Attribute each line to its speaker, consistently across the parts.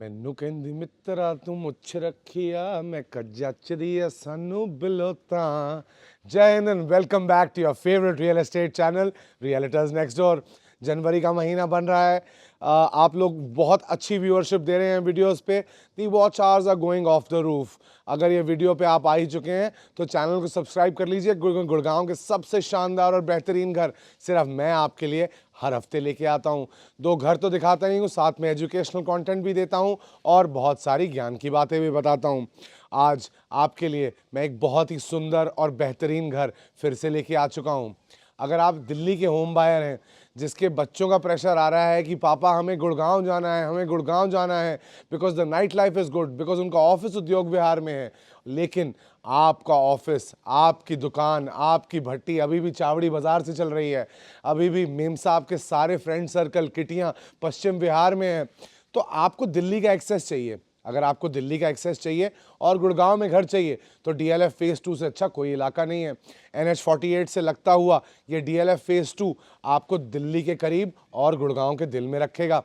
Speaker 1: ਮੈਨੂੰ ਕਹਿੰਦੀ ਮਿੱਤਰਾ ਤੂੰ ਮੁੱਛ ਰੱਖਿਆ ਮੈਂ ਜੱਚਦੀ ਆ ਸਾਨੂੰ ਬਿਲੋ ਤਾਂ जय हिंद and welcome back to your favourite real estate channel realtors next door. जनवरी का महीना बन रहा है। आप लोग बहुत अच्छी व्यूअरशिप दे रहे हैं वीडियोस पे। The watch hours are going off the roof. अगर ये वीडियो पे आप आ ही चुके हैं तो चैनल को सब्सक्राइब कर लीजिए। गुड़गांव के सबसे शानदार और बेहतरीन घर सिर्फ मैं आपके लिए हर हफ्ते लेके आता हूँ। दो घर तो दिखाता ही हूँ, साथ में एजुकेशनल कंटेंट भी देता हूँ और बहुत सारी ज्ञान की बातें भी बताता हूँ। आज आपके लिए मैं एक बहुत ही सुंदर और बेहतरीन घर फिर से लेके आ चुका हूँ। अगर आप दिल्ली के होम बायर हैं जिसके बच्चों का प्रेशर आ रहा है कि पापा हमें गुड़गांव जाना है, हमें गुड़गांव जाना है, because the night life is good, because उनका ऑफिस उद्योग विहार में है, लेकिन आपका ऑफिस, आपकी दुकान, आपकी भट्टी अभी भी चावड़ी बाजार से चल रही है, अभी भी मेम साहब के सारे फ्रेंड सर्कल किटियाँ पश्चिम विहार में है, तो आपको दिल्ली का एक्सेस चाहिए। अगर आपको दिल्ली का एक्सेस चाहिए और गुड़गांव में घर चाहिए तो डीएलएफ फेज़ 2 से अच्छा कोई इलाका नहीं है। NH48 से लगता हुआ ये डीएलएफ फेज़ 2 आपको दिल्ली के करीब और गुड़गांव के दिल में रखेगा।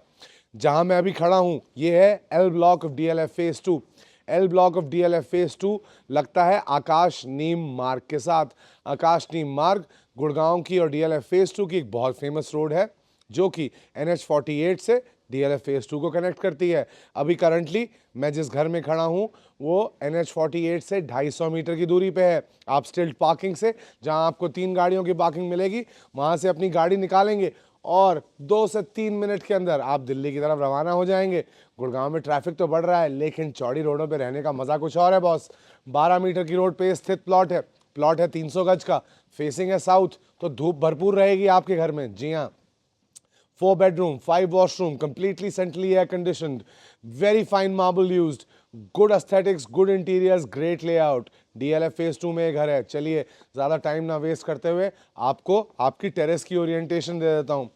Speaker 1: जहां मैं अभी खड़ा हूं ये है L block of DLF phase 2। L block of DLF phase 2 लगता है आकाश नीम मार्ग के साथ। आकाश नीम मार्ग गुड़गांव की और डीएलएफ फेज़ 2 की एक बहुत फेमस रोड है जो कि NH48 से डीएलएफ फेज़ 2 को कनेक्ट करती है। अभी करंटली मैं जिस घर में खड़ा हूँ वो NH48 से 250 मीटर की दूरी पे है। आप स्टिल्ट पार्किंग से, जहाँ आपको 3 गाड़ियों की पार्किंग मिलेगी, वहाँ से अपनी गाड़ी निकालेंगे और 2 से 3 मिनट के अंदर आप दिल्ली की तरफ रवाना हो जाएंगे। गुड़गांव में ट्रैफिक तो बढ़ रहा है लेकिन चौड़ी रोडों पर रहने का मज़ा कुछ और है बॉस। 12 मीटर की रोड पे स्थित प्लॉट है 300 गज का, फेसिंग है साउथ, तो धूप भरपूर रहेगी आपके घर में। जी हाँ, 4 bedroom, 5 washroom, completely centrally air conditioned, very fine marble used, good aesthetics, good interiors, great layout. DLF phase 2 में ये घर है। चलिए ज़्यादा टाइम ना वेस्ट करते हुए आपको आपकी टेरेस की ओरिएंटेशन दे देता हूँ।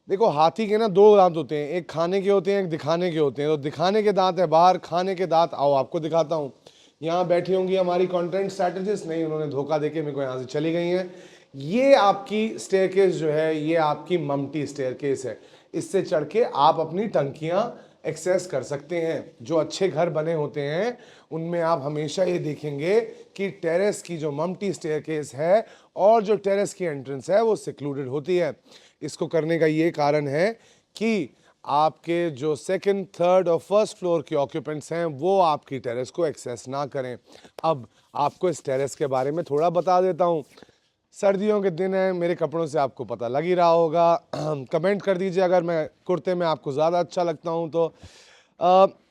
Speaker 1: देखो, हाथी के ना 2 दांत होते हैं, एक खाने के होते हैं, एक दिखाने के होते हैं। तो दिखाने के दांत है बाहर, खाने के दांत आओ आपको दिखाता हूँ। यहाँ बैठी होंगी हमारी कंटेंट स्ट्रैटेजिस्ट, नहीं उन्होंने धोखा देके मेरे को यहाँ से चली गई हैं। ये आपकी स्टेयरकेस जो है ये आपकी ममटी स्टेयरकेस है। इससे चढ़ के आप अपनी टंकियाँ एक्सेस कर सकते हैं। जो अच्छे घर बने होते हैं उनमें आप हमेशा ये देखेंगे कि टेरेस की जो ममटी स्टेयरकेस है और जो टेरेस की एंट्रेंस है वो सिक्लूडेड होती है। इसको करने का ये कारण है कि आपके जो सेकंड, थर्ड और फर्स्ट फ्लोर के ऑक्यूपेंट्स हैं वो आपकी टेरेस को एक्सेस ना करें। अब आपको इस टेरेस के बारे में थोड़ा बता देता हूँ। सर्दियों के दिन हैं, मेरे कपड़ों से आपको पता लग ही रहा होगा। कमेंट कर दीजिए अगर मैं कुर्ते में आपको ज़्यादा अच्छा लगता हूँ तो।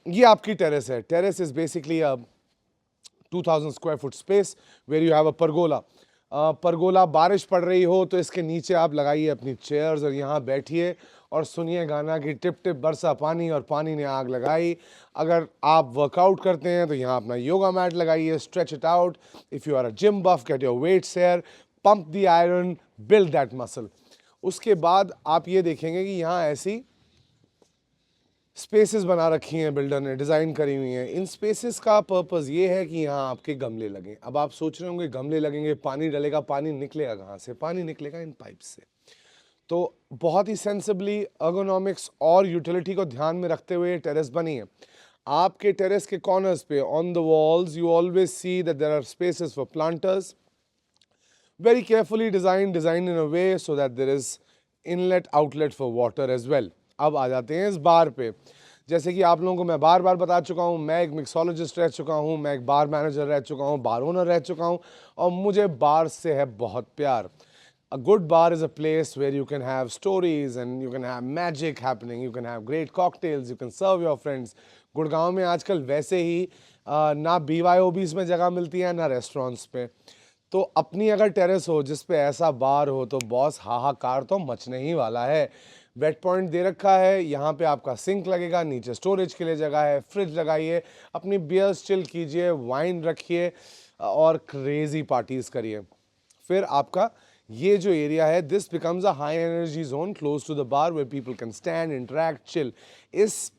Speaker 1: ये आपकी टेरेस है। Terrace is basically 2000 square foot space where you have a pergola. Pergola, बारिश पड़ रही हो तो इसके नीचे आप लगाइए अपनी चेयर्स और यहाँ बैठिए और सुनिए गाना कि टिप टिप बरसा पानी और पानी ने आग लगाई। अगर आप वर्कआउट करते हैं तो यहाँ अपना योगा मैट लगाइए, stretch it out. If you are a gym buff, get your weights here, pump the iron, build that muscle. उसके बाद आप ये देखेंगे कि यहाँ ऐसी स्पेसेस बना रखी हैं, बिल्डर ने डिज़ाइन करी हुई हैं। इन स्पेसेस का पर्पस ये है कि यहाँ आपके गमले लगें। अब आप सोच रहे होंगे गमले लगेंगे, पानी डलेगा, पानी निकलेगा कहाँ से? पानी निकलेगा इन पाइप से। तो बहुत ही सेंसिबली अर्गोनॉमिक्स और यूटिलिटी को ध्यान में रखते हुए टेरेस बनी है। आपके टेरेस के कॉर्नर्स पे on the walls you always see that there are spaces for planters, very carefully designed in a way so that there is inlet outlet for water as well। अब आ जाते हैं इस बार पे। जैसे कि आप लोगों को मैं बार बार बता चुका हूँ, मैं एक मिक्सोलॉजिस्ट रह चुका हूँ, मैं एक बार मैनेजर रह चुका हूँ, बार ओनर रह चुका हूँ और मुझे बार से है बहुत प्यार। A good bar is a place where you can have stories and you can have magic happening, you can have great cocktails, you can serve your friends। Gurgaon में आजकल वैसे ही ना BYOBs में जगह मिलती है ना रेस्टोरेंट्स पे। तो अपनी अगर टेरेस हो जिस पे ऐसा बार हो तो बॉस हाहाकार तो मचने ही वाला है। वेट पॉइंट दे रखा है, यहाँ पे आपका सिंक लगेगा, नीचे स्टोरेज के लिए जगह है, फ्रिज लगाइए, अपनी बियर्स चिल कीजिए, वाइन रखिए और क्रेजी पार्टीज करिए। फिर आपका ये जो एरिया है, this becomes a high energy zone close to the bar where people can stand, interact, chill. इस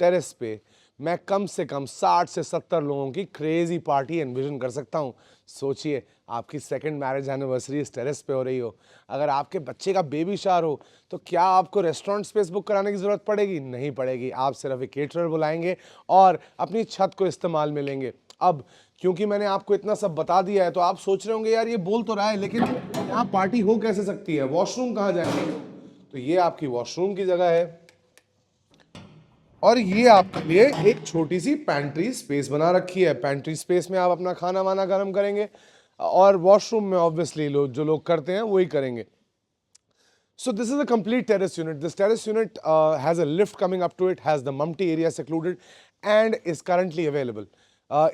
Speaker 1: टेरेस पे मैं कम से कम 60 से 70 लोगों की क्रेजी पार्टी एनविजन कर सकता हूँ। सोचिए, आपकी सेकंड मैरिज एनिवर्सरी इस टेरेस पे हो रही हो, अगर आपके बच्चे का बेबी शावर हो, तो क्या आपको रेस्टोरेंट स्पेस बुक कराने की ज़रूरत पड़ेगी? नहीं पड़ेगी। आप सिर्फ एक केटरर बुलाएंगे और अपनी छत को इस्तेमाल में लेंगे। अब क्योंकि मैंने आपको इतना सब बता दिया है, तो आप सोच रहे होंगे यार ये बोल तो रहा है, लेकिन यहाँ पार्टी हो कैसे सकती है, वॉशरूम कहाँ जाएंगे? तो ये आपकी वॉशरूम की जगह है और ये आपके लिए एक छोटी सी पैंट्री स्पेस बना रखी है। पैंट्री स्पेस में आप अपना खाना वाना गर्म करेंगे और वॉशरूम में ऑब्वियसली जो लोग करते हैं वही करेंगे। So this is a complete terrace unit. This terrace unit has a lift coming up to it, has the Mumty area secluded and is currently available.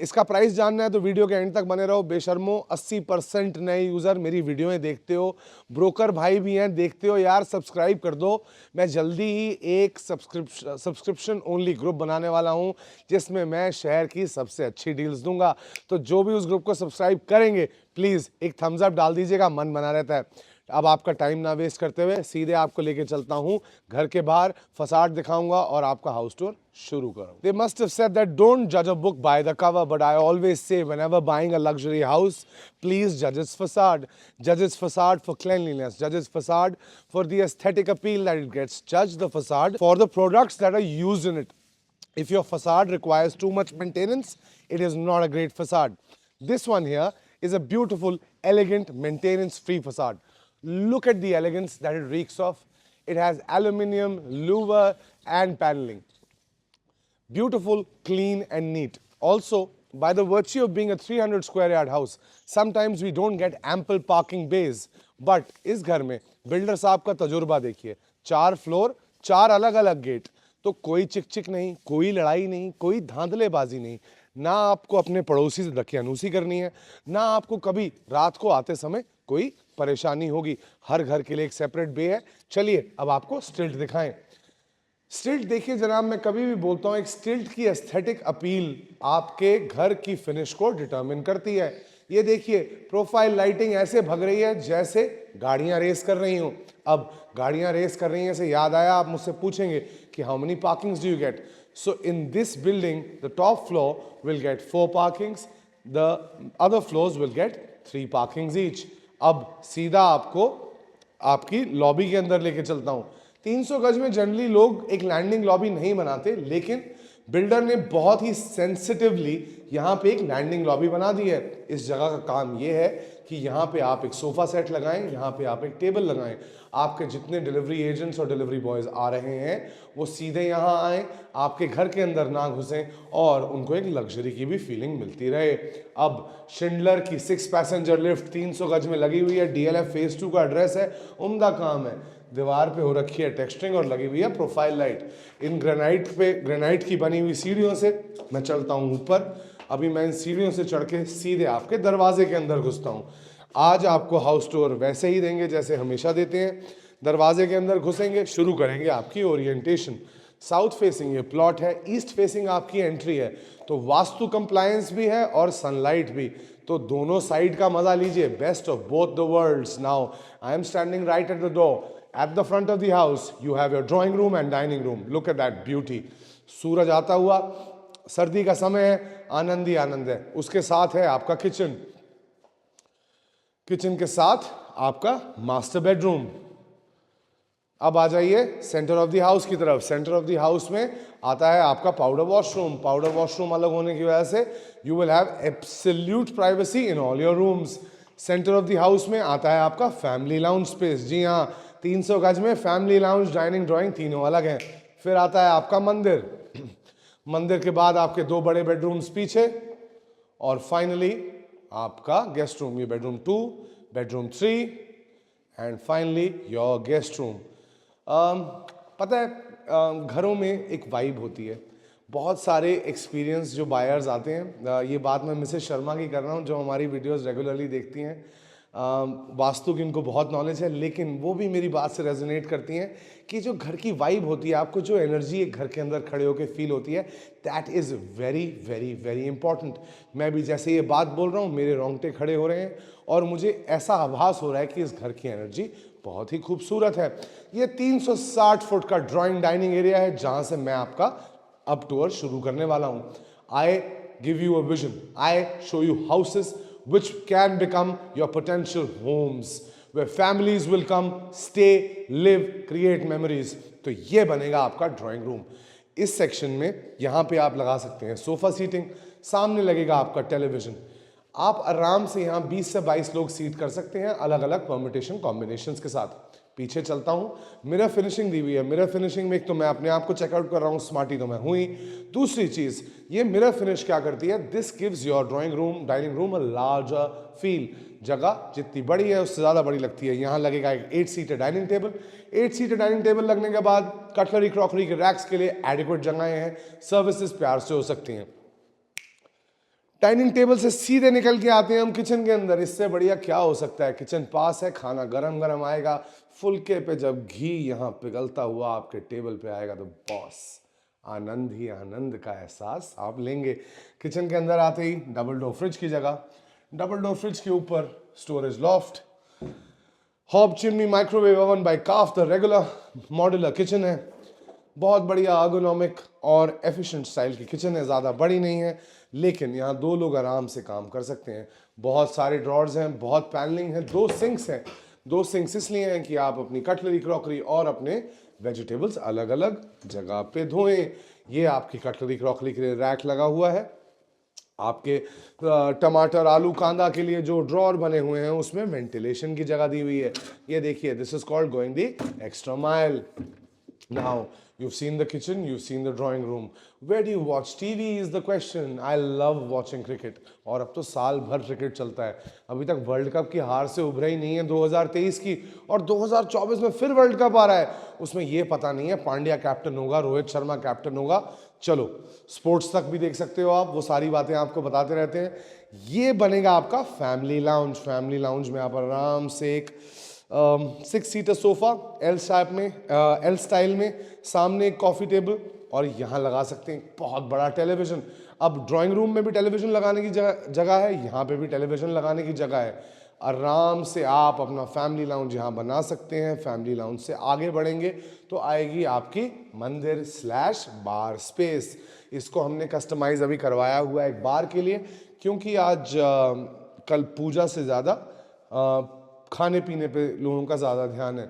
Speaker 1: इसका प्राइस जानना है तो वीडियो के एंड तक बने रहो। बेशर्मो 80% नए यूज़र मेरी वीडियोएं देखते हो, ब्रोकर भाई भी हैं, देखते हो यार, सब्सक्राइब कर दो। मैं जल्दी ही एक सब्सक्रिप्शन ओनली ग्रुप बनाने वाला हूं जिसमें मैं शहर की सबसे अच्छी डील्स दूंगा। तो जो भी उस ग्रुप को सब्सक्राइब करेंगे प्लीज़ एक थम्स अप डाल दीजिएगा, मन बना रहता है। अब आपका टाइम ना वेस्ट करते हुए सीधे आपको लेके चलता हूं घर के बाहर, फसाड दिखाऊंगा और आपका हाउस टूर शुरू करो। They must have said that don't judge a book by the cover, but I always say whenever buying a luxury house, please judge its facade. Judge its facade for cleanliness. Judge its facade for the aesthetic appeal that it gets. Judge the facade for the products that are used in it. If your facade requires too much maintenance, it is not a great facade. This one here is a beautiful, elegant, maintenance-free facade. Look at the elegance that it reeks of. It has aluminium, louver and paneling. Beautiful, clean and neat. Also, by the virtue of being a 300 square yard house, sometimes we don't get ample parking bays. But इस घर में builder साहब का तजुर्बा देखिए, 4 floor, 4 अलग अलग gate, तो कोई चिक चिक नहीं, कोई लड़ाई नहीं, कोई धांधलेबाजी नहीं। ना आपको अपने पड़ोसी से दकियानूसी करनी है, ना आपको कभी रात को आते समय कोई परेशानी होगी। हर घर के लिए एक सेपरेट बे है। चलिए अब आपको स्टिल्ट दिखाएं। स्टिल्ट देखिए जनाब, मैं कभी भी बोलता हूं एक स्टिल्ट की एस्थेटिक अपील आपके घर की फिनिश को डिटरमिन करती है। ये देखिए प्रोफाइल लाइटिंग ऐसे भग रही है जैसे गाड़ियां रेस कर रही हों। अब गाड़ियां रेस कर रही हैं से याद आया, आप मुझसे पूछेंगे कि how many parkings do you get? So in this building, the top floor will get 4 parkings, the other floors will get 3 parkings each. अब सीधा आपको आपकी लॉबी के अंदर लेके चलता हूँ। 300 गज में जनरली लोग एक लैंडिंग लॉबी नहीं बनाते, लेकिन बिल्डर ने बहुत ही सेंसिटिवली यहाँ पे एक लैंडिंग लॉबी बना दी है। इस जगह का काम ये है कि यहाँ पे आप एक सोफा सेट लगाएं, यहाँ पे आप एक टेबल लगाएं। आपके जितने डिलीवरी एजेंट्स और डिलीवरी बॉयज आ रहे हैं वो सीधे यहाँ आएं, आपके घर के अंदर ना घुसें और उनको एक लग्जरी की भी फीलिंग मिलती रहे। अब शिंडलर की 6 पैसेंजर लिफ्ट 300 गज में लगी हुई है, DLF फेज 2 का एड्रेस है, उम्दा काम है। दीवार पे हो रखी है टेक्सचरिंग और लगी हुई है प्रोफाइल लाइट। इन ग्रेनाइट की बनी हुई सीढ़ियों से मैं चलता हूँ ऊपर। अभी मैं इन सीढ़ियों से चढ़ के सीधे आपके दरवाजे के अंदर घुसता हूँ। आज आपको हाउस टूर वैसे ही देंगे जैसे हमेशा देते हैं। दरवाजे के अंदर घुसेंगे, शुरू करेंगे आपकी ओरिएंटेशन। साउथ फेसिंग ये प्लॉट है, ईस्ट फेसिंग आपकी एंट्री है, तो वास्तु कंप्लायंस भी है और सनलाइट भी, तो दोनों साइड का मजा लीजिए। Best of both the worlds. Now I am standing right at the door. At the front of the house, you have your drawing room and dining room. Look at that beauty. सूरज आता हुआ, सर्दी का समय है, आनंद ही आनंद है। उसके साथ है आपका किचन, किचन के साथ आपका मास्टर बेडरूम। अब आ जाइए सेंटर ऑफ द हाउस की तरफ। सेंटर ऑफ द हाउस में आता है आपका पाउडर वॉशरूम। पाउडर वॉशरूम अलग होने की वजह से you will have absolute privacy in all your rooms. Centre of the house में आता है आपका फैमिली लाउंज स्पेस। जी हाँ, 300 गज में फैमिली लाउंज, डाइनिंग, ड्राइंग तीनों अलग हैं। फिर आता है आपका मंदिर। मंदिर के बाद आपके 2 बड़े बेडरूम्स पीछे और फाइनली आपका गेस्ट रूम। ये bedroom 2, bedroom 3 and finally your guest room. पता है घरों में एक वाइब होती है। बहुत सारे एक्सपीरियंस जो बायर्स आते हैं, ये बात मैं मिसेस शर्मा की कर रहा हूँ जो हमारी वीडियोस रेगुलरली देखती हैं। वास्तु की इनको बहुत नॉलेज है, लेकिन वो भी मेरी बात से रेजोनेट करती हैं कि जो घर की वाइब होती है, आपको जो एनर्जी एक घर के अंदर खड़े होकर फील होती है, that is very very very important. मैं भी जैसे ये बात बोल रहा हूँ मेरे रोंगटे खड़े हो रहे हैं और मुझे ऐसा आभास हो रहा है कि इस घर की एनर्जी बहुत ही खूबसूरत है। ये 360 फुट का ड्राइंग डाइनिंग एरिया है जहाँ से मैं आपका अब टूर शुरू करने वाला हूं। I give you a vision, I show you houses which can become your potential homes where families will come, stay, live, create memories। तो ये बनेगा आपका ड्राइंग रूम। इस सेक्शन में यहां पे आप लगा सकते हैं सोफा सीटिंग, सामने लगेगा आपका टेलीविजन। आप आराम से यहां 20 से 22 लोग सीट कर सकते हैं अलग अलग परम्यूटेशन कॉम्बिनेशंस के साथ। पीछे चलता हूं, मिरर फिनिशिंग दी हुई है। मिरर फिनिशिंग में एक तो मैं अपने आप को चेकआउट कर रहा हूं, स्मार्टी तो मैं हूं ही। दूसरी चीज, ये मिरर फिनिश क्या करती है, this gives your drawing room, dining room a larger feel. जगह जितनी बड़ी है उससे ज्यादा बड़ी लगती है। यहां लगेगा एक 8 seater dining table. 8 seater dining table लगने के बाद कटलरी क्रॉकरी के रैक्स के लिए एडिक्वेट जगहें हैं, सर्विसेज प्यार से हो सकती हैं। डाइनिंग टेबल से सीधे निकल के आते हैं हम किचन के अंदर। इससे बढ़िया क्या हो सकता है, किचन पास है, खाना गरम गरम आएगा, फुलके पे जब घी यहाँ पिघलता हुआ आपके टेबल पे आएगा तो बॉस आनंद ही आनंद का एहसास आप लेंगे। किचन के अंदर आते ही डबल डोर फ्रिज की जगह, डबल डोर फ्रिज के ऊपर storage loft, hob chimney microwave oven by Kaff, the regular modular kitchen है। बहुत बढ़िया अर्गोनॉमिक और एफिशिएंट स्टाइल की किचन है, ज़्यादा बड़ी नहीं है लेकिन यहाँ 2 लोग आराम से काम कर सकते हैं। बहुत सारे ड्रॉर्स हैं, बहुत पैनलिंग है, 2 सिंक्स हैं। 2 सिंक्स इसलिए हैं कि आप अपनी कटलरी क्रॉकरी और अपने वेजिटेबल्स अलग अलग जगह पे धोएं। ये आपकी कटलरी क्रॉकरी के लिए रैक लगा हुआ है। आपके टमाटर आलू कांदा के लिए जो ड्रॉर बने हुए हैं उसमें वेंटिलेशन की जगह दी हुई है। ये देखिए, this is called going the extra mile. Now, you've seen the kitchen, you've seen the drawing room. Where do you watch TV is the question. I love watching cricket. और अब तो साल भर क्रिकेट चलता है। अभी तक वर्ल्ड कप की हार से उभरा ही नहीं है 2023 की, और 2024 में फिर वर्ल्ड कप आ रहा है। उसमें ये पता नहीं है पांड्या कैप्टन होगा, रोहित शर्मा कैप्टन होगा। चलो, स्पोर्ट्स तक भी देख सकते हो आप, वो सारी बातें आपको बताते रहते हैं। ये बनेगा आपका फैमिली लाउंज। फैमिली लाउंज में आप आराम से एक 6 सीटर सोफा एल स्टाइल में, सामने एक कॉफी टेबल और यहाँ लगा सकते हैं बहुत बड़ा टेलीविजन। अब ड्राइंग रूम में भी टेलीविजन लगाने की जगह है, यहाँ पे भी टेलीविजन लगाने की जगह है। आराम से आप अपना फैमिली लाउंज यहाँ बना सकते हैं। फैमिली लाउंज से आगे बढ़ेंगे तो आएगी आपकी मंदिर स्लैश बार स्पेस। इसको हमने कस्टमाइज अभी करवाया हुआ है एक बार के लिए, क्योंकि आज कल पूजा से ज़्यादा खाने पीने पे लोगों का ज़्यादा ध्यान है।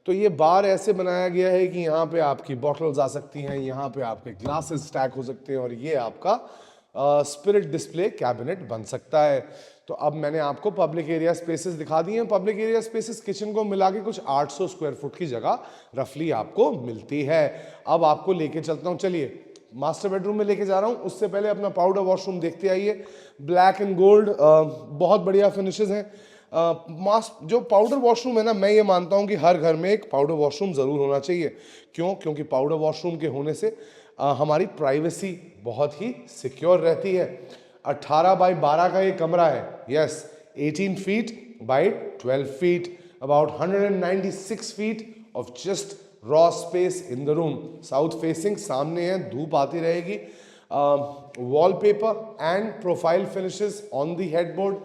Speaker 1: तो ये बार ऐसे बनाया गया है कि यहाँ पे आपकी बॉटल्स आ सकती हैं, यहाँ पे आपके ग्लासेस स्टैक हो सकते हैं और ये आपका स्पिरिट डिस्प्ले कैबिनेट बन सकता है। तो अब मैंने आपको पब्लिक एरिया स्पेसेस दिखा दिए हैं। पब्लिक एरिया स्पेसेस किचन को मिला के कुछ 800 स्क्वायर फुट की जगह रफली आपको मिलती है। अब आपको लेके चलता हूँ, चलिए मास्टर बेडरूम में लेके जा रहा हूँ। उससे पहले अपना पाउडर वॉशरूम देखते आइए। ब्लैक एंड गोल्ड बहुत बढ़िया फिनिशेज हैं। जो पाउडर वॉशरूम है ना, मैं ये मानता हूँ कि हर घर में एक पाउडर वॉशरूम ज़रूर होना चाहिए। क्यों? क्योंकि पाउडर वॉशरूम के होने से हमारी प्राइवेसी बहुत ही सिक्योर रहती है। 18 बाई 12 का ये कमरा है, yes 18 feet by 12 feet, about 196 feet of just raw space in the room. South facing सामने है, धूप आती रहेगी। Wallpaper and profile finishes on the headboard.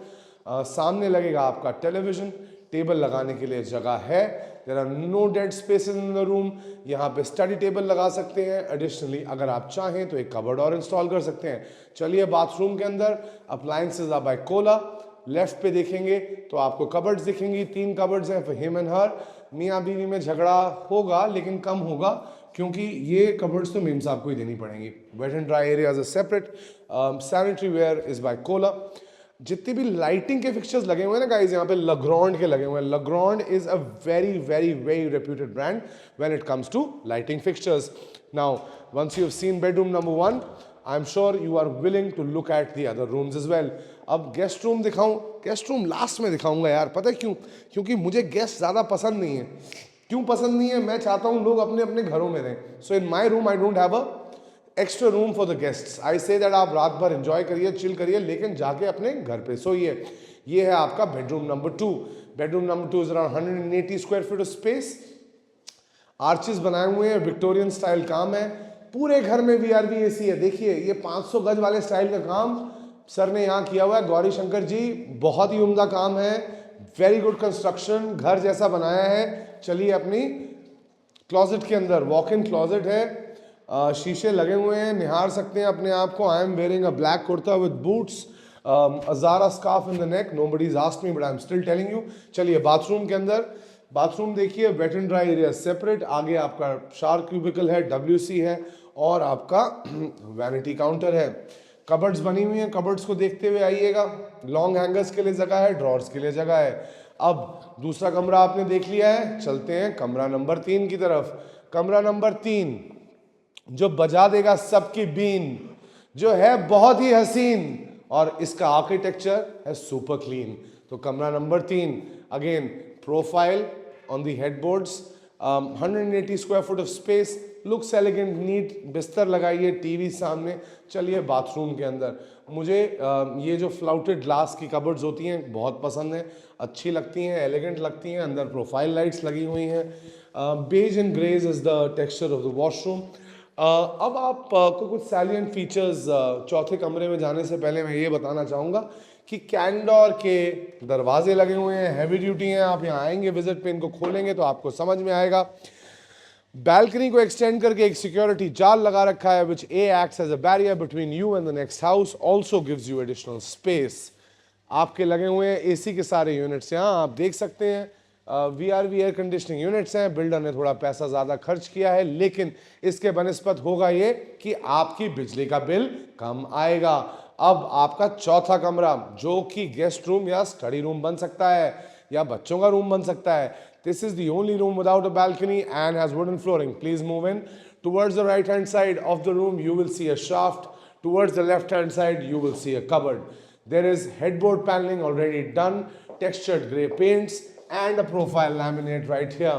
Speaker 1: सामने लगेगा आपका टेलीविजन, टेबल लगाने के लिए जगह है। There are no dead spaces in the room. यहाँ पे स्टडी टेबल लगा सकते हैं। एडिशनली अगर आप चाहें तो एक कबर्ड और इंस्टॉल कर सकते हैं। चलिए बाथरूम के अंदर appliances are by Kohler. Left पे देखेंगे तो आपको कबर्ड्स दिखेंगी, 3 कबर्ड्स हैं फॉर हिम एंड हर। मियाँ बीवी में झगड़ा होगा लेकिन कम होगा, क्योंकि ये कबर्ड्स तो मीम साहब को ही देनी पड़ेंगी। Wet and dry areas are separate. Sanitary ware is by Kohler. जितने भी लाइटिंग के फिक्चर्स लगे हुए हैं ना गाइस, यहाँ पे लग्रॉन्ड के लगे हुए हैं। Legrand is a very very very reputed brand when it comes to lighting fixtures. Now once you have seen bedroom number 1, I am sure you are willing to look at the other rooms as well. अब guest room दिखाऊं? Guest room last में दिखाऊंगा यार, पता है क्यों? क्योंकि मुझे गेस्ट ज़्यादा पसंद नहीं है। क्यों पसंद नहीं है? मैं चाहता हूँ लोग अपने अपने घरों में रहें। So in my room I don't have a extra room for the guests. I say that आप रात भर एंजॉय करिए, चिल करिए, लेकिन जाके अपने घर पे सोइए। ये है आपका bedroom number 2। Bedroom number 2 is around 180 square feet of space. Arches बनाए हुए हैं, विक्टोरियन स्टाइल काम है। पूरे घर में वीआरवी एसी है। देखिए ये 500 गज वाले स्टाइल का काम सर ने यहाँ किया हुआ है, गौरी शंकर जी। बहुत ही उम्दा काम है, वेरी गुड कंस्ट्रक्शन, घर जैसा बनाया है। चलिए अपनी क्लॉजेट के अंदर, वॉक इन क्लॉजेट है, शीशे लगे हुए हैं, निहार सकते हैं अपने आप को। I am wearing a black kurta with boots, a Zara scarf in the neck. Nobody's asked me, but I'm still telling you. चलिए बाथरूम के अंदर, बाथरूम देखिए, wet and dry area separate. आगे आपका शार क्यूबिकल है, WC है, और आपका वैनिटी काउंटर है। कबर्ड्स बनी हुई हैं, कबर्ड्स को देखते हुए आइएगा। लॉन्ग हैंगर्स के लिए जगह है, ड्रॉर्स के लिए जगह है। अब दूसरा कमरा आपने देख लिया है, चलते हैं कमरा नंबर 3 की तरफ। कमरा नंबर 3 जो बजा देगा सबकी बीन, जो है बहुत ही हसीन, और इसका आर्किटेक्चर है सुपर क्लीन। तो कमरा नंबर 3, again profile on the headboards, 180 square foot of space, looks elegant, neat. बिस्तर लगाइए, टीवी सामने। चलिए बाथरूम के अंदर, मुझे ये जो फ्लाउटेड ग्लास की कबर्ड्स होती हैं बहुत पसंद है, अच्छी लगती हैं, एलिगेंट लगती हैं। अंदर प्रोफाइल लाइट्स लगी हुई हैं। Beige and greys is the texture of the washroom. अब आप को कुछ सैलिएंट फीचर्स चौथे कमरे में जाने से पहले मैं ये बताना चाहूँगा कि कैंडोर के दरवाजे लगे हुए हैं, हैवी ड्यूटी हैं। आप यहाँ आएंगे विजिट पे, इनको खोलेंगे तो आपको समझ में आएगा। बैल्कनी को एक्सटेंड करके एक सिक्योरिटी जाल लगा रखा है, which acts as a barrier between you and the next house, also gives you additional space. आपके लगे हुए हैं AC के सारे यूनिट्स, यहाँ आप देख सकते हैं। VRV एयर कंडीशनिंग यूनिट्स हैं। बिल्डर ने थोड़ा पैसा ज़्यादा खर्च किया है, लेकिन इसके बनस्पत होगा ये कि आपकी बिजली का बिल कम आएगा। अब आपका चौथा कमरा, जो कि गेस्ट रूम या स्टडी रूम बन सकता है, या बच्चों का रूम बन सकता है। This is the only room without a balcony and has wooden flooring. Please move in. Towards the right hand side of the room you will see a shaft. Towards the left hand side you will see a cupboard. There is headboard paneling already done, textured grey paints, and a profile laminate right here.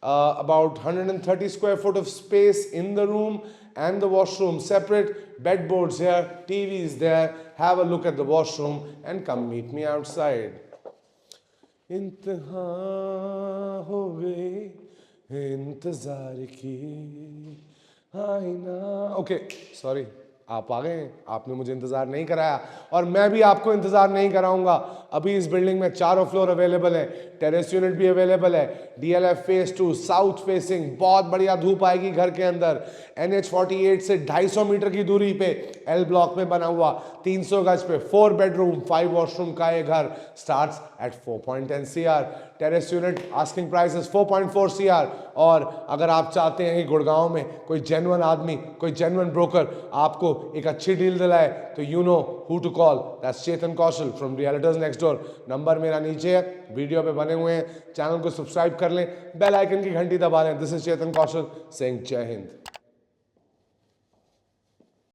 Speaker 1: About 130 square foot of space in the room and the washroom separate. Bedboards here, TVs there. Have a look at the washroom and come meet me outside. इंतहा हो गई इंतजार की आईना। Okay sorry, आप आ गए हैं, आपने मुझे इंतज़ार नहीं कराया और मैं भी आपको इंतज़ार नहीं कराऊंगा। अभी इस बिल्डिंग में चारों फ्लोर अवेलेबल है, टेरेस यूनिट भी अवेलेबल है, DLF फेज 2 साउथ फेसिंग, बहुत बढ़िया धूप आएगी घर के अंदर। NH48 से 250 मीटर की दूरी पे L ब्लॉक में बना हुआ 300 गज पे 4 बेडरूम 5 वॉशरूम का ये घर starts at 4.10 CR। Terrace unit asking price is 4.4 CR। और अगर आप चाहते हैं कि गुड़गांव में कोई जेन्युइन आदमी, कोई जेन्युइन ब्रोकर आपको एक अच्छी डील दिलाए, तो you know who to call, that's Chetan Kaushal from realtors next door. Number मेरा नीचे है, वीडियो पे बने हुए हैं, चैनल को सब्सक्राइब कर लें, बेल आइकन की घंटी दबा लें। This is Chetan Kaushal saying जय हिंद।